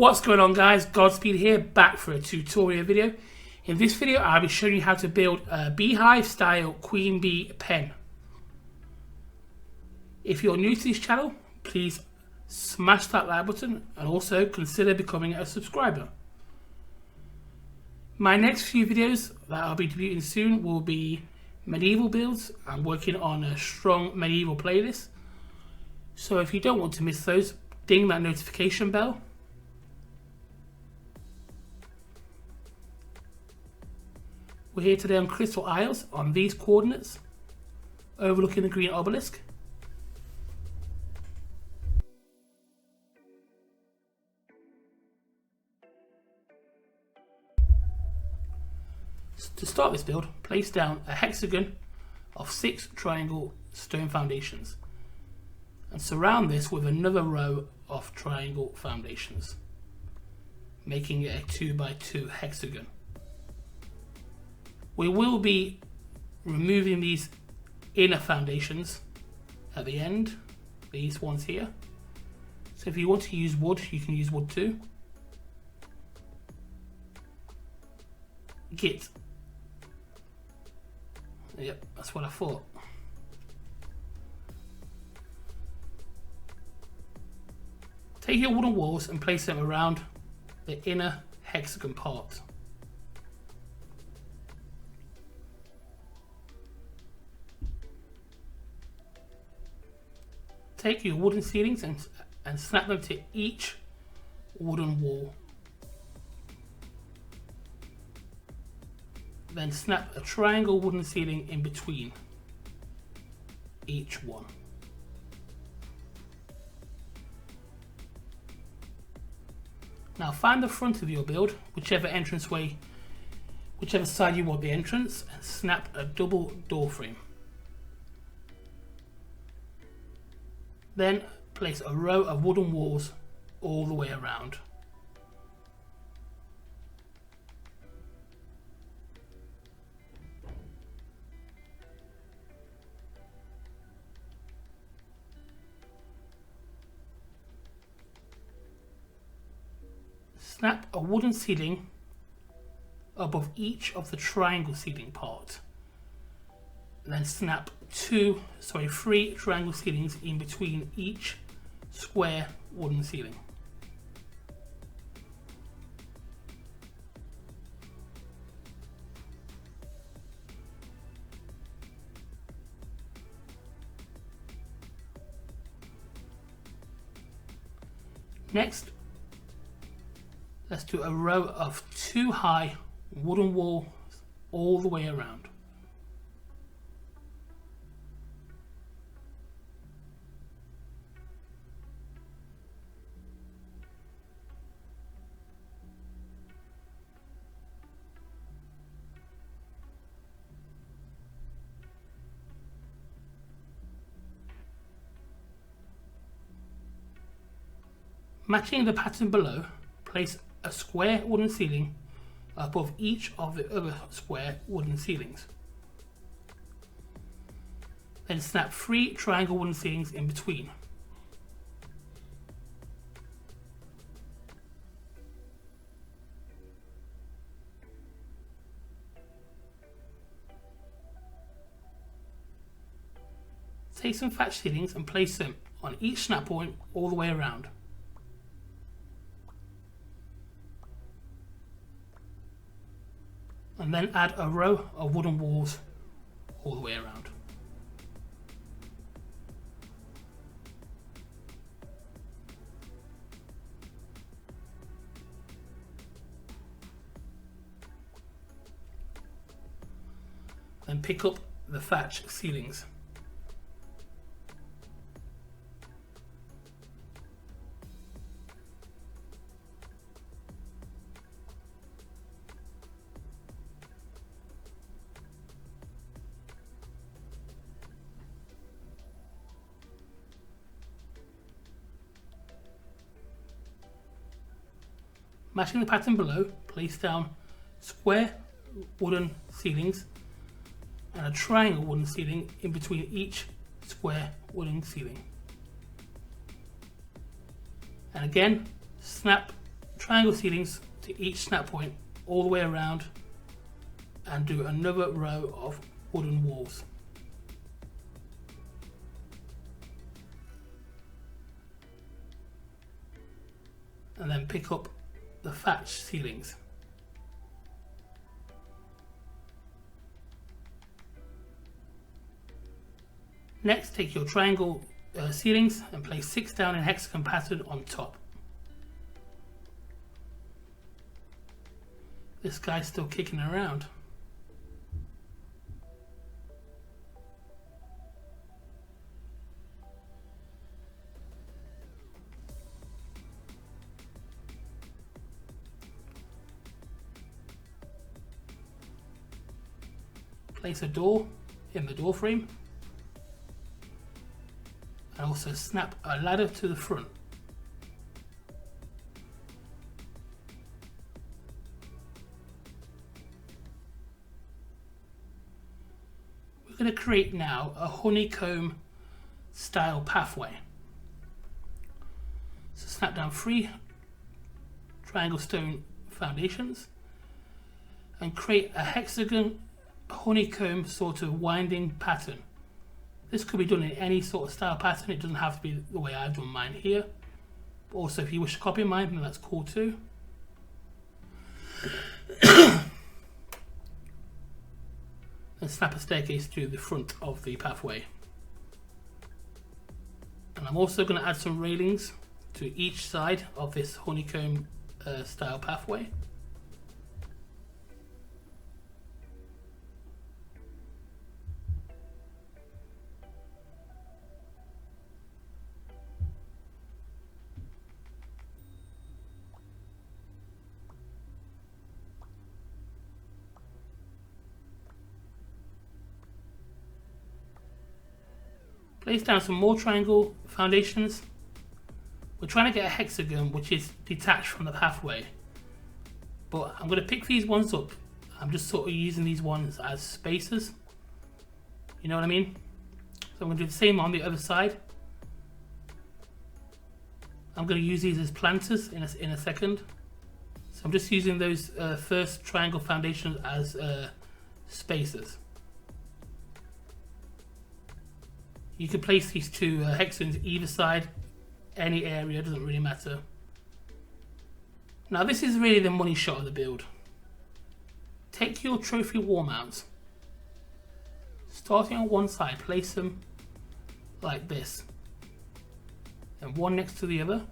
What's going on, guys? Godspeed here, back for a tutorial video. In this video I'll be showing you how to build a Beehive style queen bee pen. If you're new to this channel, please smash that like button and also consider becoming a subscriber. My next few videos that I'll be debuting soon will be medieval builds. I'm working on a strong medieval playlist, so if you don't want to miss those, ding that notification bell. We're here today on Crystal Isles on these coordinates, overlooking the green obelisk. To start this build, place down a hexagon of 6 triangle stone foundations and surround this with another row of triangle foundations, making it a 2x2 hexagon. We will be removing these inner foundations at the end, these ones here. So if you want to use wood, you can use wood too. Git. Yep, that's what I thought. Take your wooden walls and place them around the inner hexagon part. Take your wooden ceilings and snap them to each wooden wall. Then snap a triangle wooden ceiling in between each one. Now find the front of your build, whichever side you want the entrance, and snap a double door frame. Then place a row of wooden walls all the way around. Snap a wooden ceiling above each of the triangle ceiling part. Then snap 3 triangle ceilings in between each square wooden ceiling. Next, let's do a row of 2 high wooden walls all the way around. Matching the pattern below, place a square wooden ceiling above each of the other square wooden ceilings. Then snap 3 triangle wooden ceilings in between. Take some thatch ceilings and place them on each snap point all the way around. And then add a row of wooden walls all the way around. Then pick up the thatch ceilings. Matching the pattern below, place down square wooden ceilings and a triangle wooden ceiling in between each square wooden ceiling. And again, snap triangle ceilings to each snap point all the way around, and do another row of wooden walls. And then pick up the thatch ceilings. Next, take your triangle ceilings and place 6 down in hexagon pattern on top. This guy's still kicking around. Place a door in the door frame, and also snap a ladder to the front. We're going to create now a honeycomb style pathway. So snap down 3 triangle stone foundations and create a hexagon honeycomb sort of winding pattern. This could be done in any sort of style pattern, it doesn't have to be the way I've done mine here. But also if you wish to copy mine, then that's cool too. And snap a staircase to the front of the pathway. And I'm also going to add some railings to each side of this honeycomb style pathway. Place down some more triangle foundations. We're trying to get a hexagon which is detached from the pathway, but I'm going to pick these ones up. I'm just sort of using these ones as spacers, you know what I mean? So I'm going to do the same on the other side. I'm going to use these as planters in a second. So I'm just using those first triangle foundations as spacers. You can place these 2 hexagons either side, any area, doesn't really matter. Now this is really the money shot of the build. Take your trophy wall mounts, starting on one side, place them like this, and one next to the other,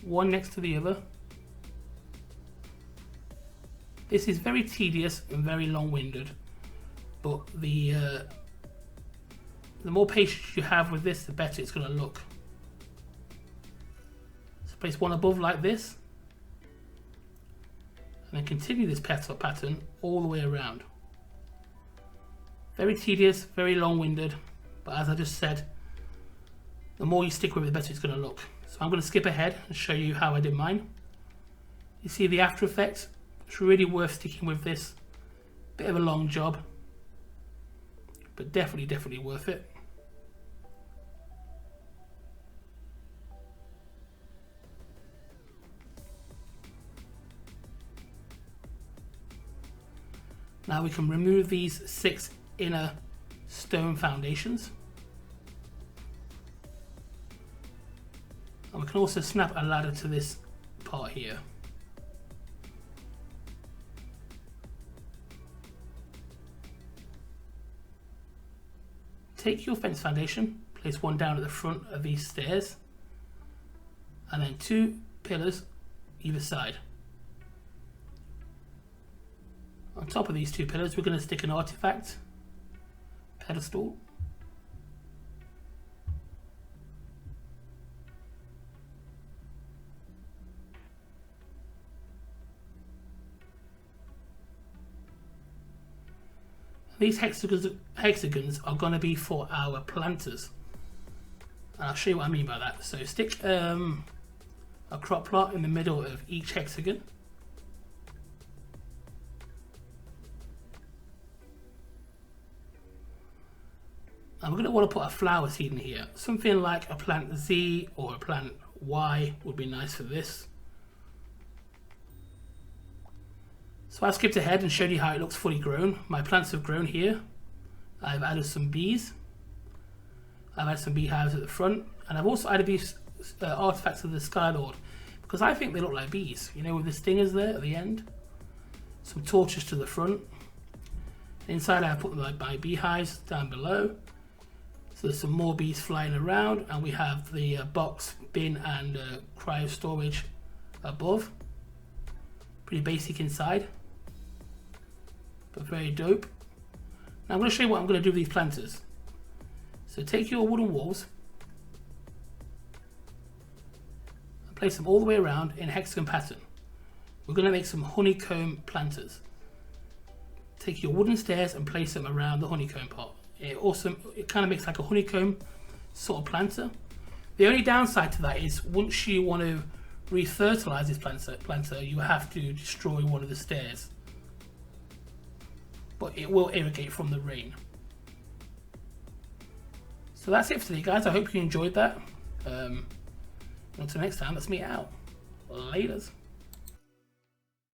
one next to the other. This is very tedious and very long-winded, but the more patience you have with this, the better it's going to look. So place one above like this, and then continue this petal pattern all the way around. Very tedious, very long-winded, but as I just said, the more you stick with it, the better it's going to look. So I'm going to skip ahead and show you how I did mine. You see the after effects? It's really worth sticking with this. Bit of a long job, but definitely worth it. Now we can remove these 6 inner stone foundations. And we can also snap a ladder to this part here. Take your fence foundation, place one down at the front of these stairs, and then 2 pillars either side. On top of these 2 pillars, we're going to stick an artifact pedestal. These hexagons are going to be for our planters. And I'll show you what I mean by that. So stick a crop plot in the middle of each hexagon. And we're going to want to put a flower seed in here. Something like a plant Z or a plant Y would be nice for this. So I skipped ahead and showed you how it looks fully grown. My plants have grown here. I've added some bees. I've added some beehives at the front, and I've also added these artifacts of the Skylord because I think they look like bees, you know, with the stingers there at the end. Some torches to the front. Inside I have put my beehives down below. So there's some more bees flying around, and we have the box, bin and cryo storage above. Pretty basic inside, but very dope. Now I'm going to show you what I'm going to do with these planters. So take your wooden walls and place them all the way around in hexagon pattern. We're going to make some honeycomb planters. Take your wooden stairs and place them around the honeycomb part. It kind of makes like a honeycomb sort of planter. The only downside to that is once you want to refertilize this planter, you have to destroy one of the stairs. But it will irrigate from the rain. So that's it for today, guys. I hope you enjoyed that. Until next time, let's meet out. Laters.